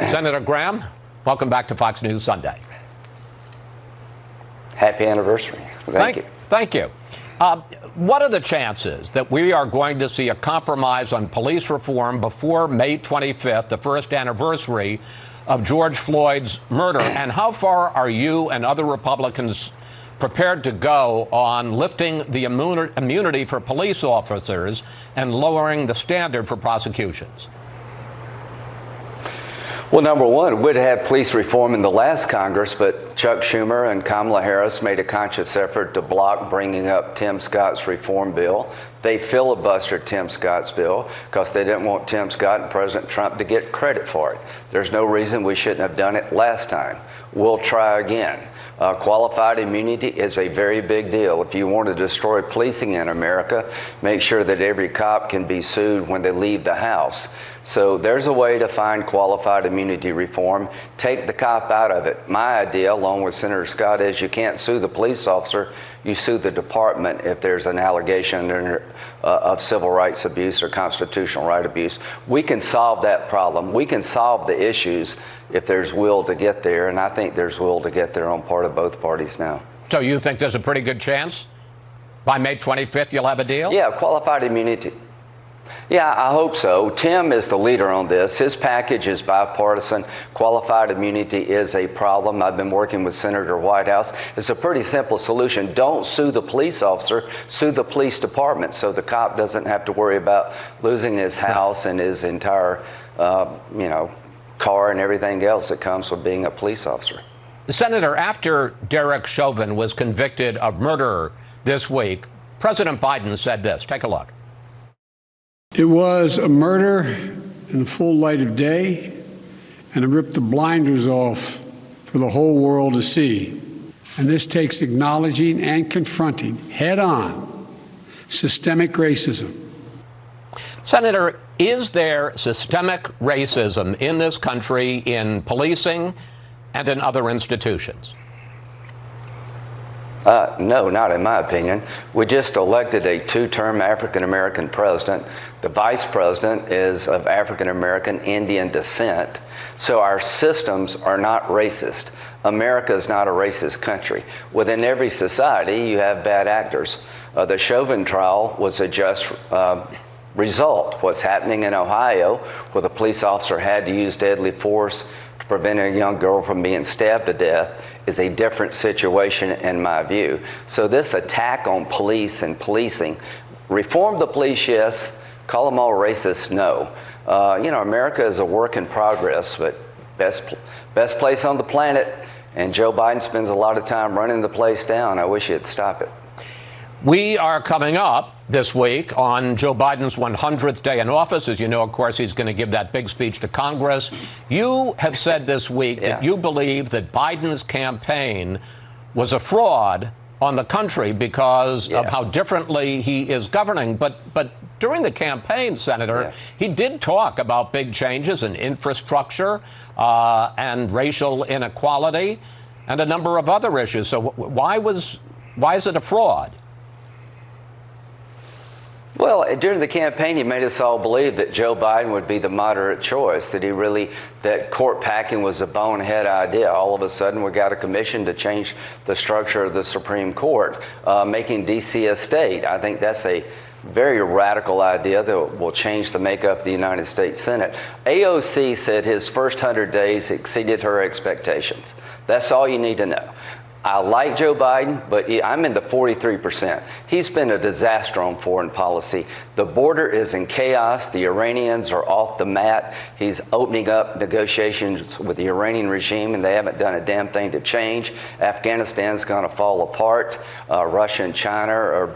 Senator Graham, welcome back to Fox News Sunday. Happy anniversary. Thank you. Thank you. What are the chances that we are going to see a compromise on police reform before May 25th, the first anniversary of George Floyd's murder? And how far are you and other Republicans prepared to go on lifting the immunity for police officers and lowering the standard for prosecutions? Well, number one, we'd have police reform in the last Congress, but Chuck Schumer and Kamala Harris made a conscious effort to block bringing up Tim Scott's reform bill. They filibustered Tim Scott's bill because they didn't want Tim Scott and President Trump to get credit for it. There's no reason we shouldn't have done it last time. We'll try again. Qualified immunity is a very big deal. If you want to destroy policing in America, make sure that every cop can be sued when they leave the house. So there's a way to find qualified immunity reform. Take the cop out of it. My idea, along with Senator Scott, is you can't sue the police officer. You sue the department if there's an allegation of civil rights abuse or constitutional right abuse. We can solve that problem. We can solve the issues if there's will to get there, and I think there's will to get there on part of both parties now. So you think there's a pretty good chance by May 25th you'll have a deal? Yeah, qualified immunity. Yeah, I hope so. Tim is the leader on this. His package is bipartisan. Qualified immunity is a problem. I've been working with Senator Whitehouse. It's a pretty simple solution. Don't sue the police officer, sue the police department so the cop doesn't have to worry about losing his house and his entire, car and everything else that comes with being a police officer. Senator, after Derek Chauvin was convicted of murder this week, President Biden said this. Take a look. It was a murder in the full light of day, and it ripped the blinders off for the whole world to see. And this takes acknowledging and confronting head-on systemic racism. Senator, is there systemic racism in this country in policing and in other institutions? No, not in my opinion. We just elected a two-term African-American president. The vice president is of African-American Indian descent. So our systems are not racist. America is not a racist country. Within every society, you have bad actors. The Chauvin trial was a just result. What's happening in Ohio, where the police officer had to use deadly force to prevent a young girl from being stabbed to death, is a different situation in my view. So this attack on police and policing, reform the police, yes, call them all racist, no. America is a work in progress, but best place on the planet, and Joe Biden spends a lot of time running the place down. I wish he'd stop it. We are coming up this week on Joe Biden's 100th day in office. As you know, of course, he's going to give that big speech to Congress. You have said this week that you believe that Biden's campaign was a fraud on the country because of how differently he is governing. But during the campaign, Senator, he did talk about big changes in infrastructure and racial inequality and a number of other issues. So why is it a fraud? Well, during the campaign, he made us all believe that Joe Biden would be the moderate choice, that court packing was a bonehead idea. All of a sudden, we got a commission to change the structure of the Supreme Court, making D.C. a state. I think that's a very radical idea that will change the makeup of the United States Senate. AOC said his first 100 days exceeded her expectations. That's all you need to know. I like Joe Biden, but I'm in the 43%. He's been a disaster on foreign policy. The border is in chaos. The Iranians are off the mat. He's opening up negotiations with the Iranian regime, and they haven't done a damn thing to change. Afghanistan's going to fall apart. Russia and China are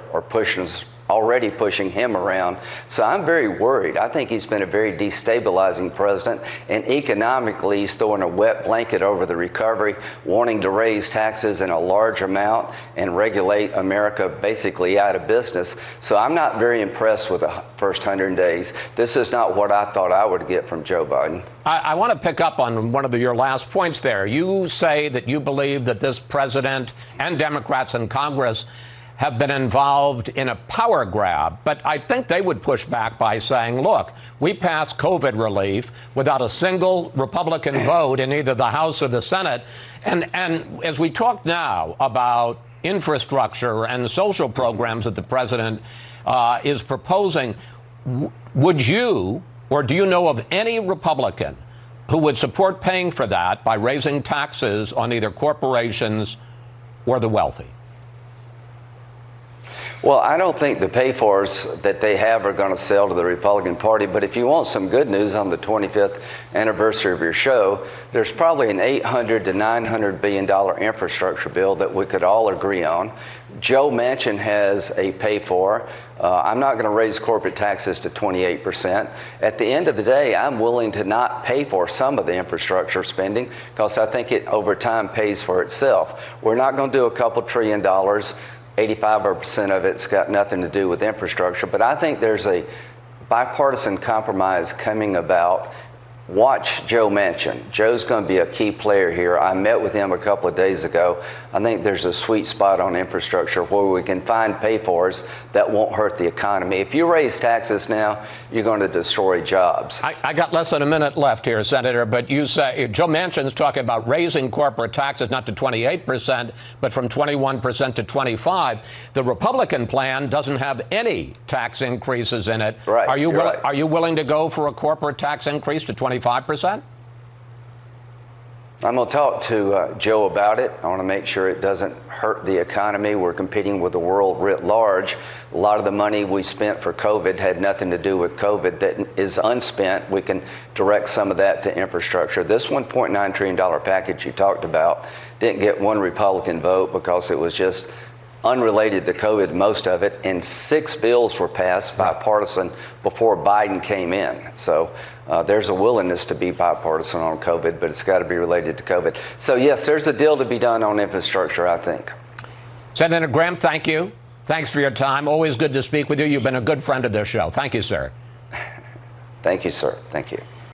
already pushing him around. So I'm very worried. I think he's been a very destabilizing president, and economically he's throwing a wet blanket over the recovery, wanting to raise taxes in a large amount and regulate America basically out of business. So I'm not very impressed with the first 100 days. This is not what I thought I would get from Joe Biden. I want to pick up on one of your last points there. You say that you believe that this president and Democrats in Congress have been involved in a power grab, but I think they would push back by saying, look, we passed COVID relief without a single Republican vote in either the House or the Senate. And as we talk now about infrastructure and social programs that the president is proposing, would you, or do you know of any Republican who would support paying for that by raising taxes on either corporations or the wealthy? Well, I don't think the pay-fors that they have are going to sell to the Republican Party, but if you want some good news on the 25th anniversary of your show, there's probably an $800 to $900 billion infrastructure bill that we could all agree on. Joe Manchin has a pay-for. I'm not going to raise corporate taxes to 28%. At the end of the day, I'm willing to not pay for some of the infrastructure spending because I think it over time pays for itself. We're not going to do a couple $1 trillion. 85% of it's got nothing to do with infrastructure, but I think there's a bipartisan compromise coming about. Watch Joe Manchin. Joe's going to be a key player here. I met with him a couple of days ago. I think there's a sweet spot on infrastructure where we can find pay-fors that won't hurt the economy. If you raise taxes now, you're going to destroy jobs. I got less than a minute left here, Senator, but you say Joe Manchin's talking about raising corporate taxes not to 28%, but from 21% to 25%. The Republican plan doesn't have any tax increases in it. Right. Are you willing to go for a corporate tax increase to 25%? I'm going to talk to Joe about it. I want to make sure it doesn't hurt the economy. We're competing with the world writ large. A lot of the money we spent for COVID had nothing to do with COVID that is unspent. We can direct some of that to infrastructure. This $1.9 trillion package you talked about didn't get one Republican vote because it was just unrelated to COVID, most of it, and 6 bills were passed bipartisan before Biden came in. So there's a willingness to be bipartisan on COVID, but it's got to be related to COVID. So yes, there's a deal to be done on infrastructure, I think. Senator Graham, thank you. Thanks for your time. Always good to speak with you. You've been a good friend of this show. Thank you, sir. Thank you, sir. Thank you.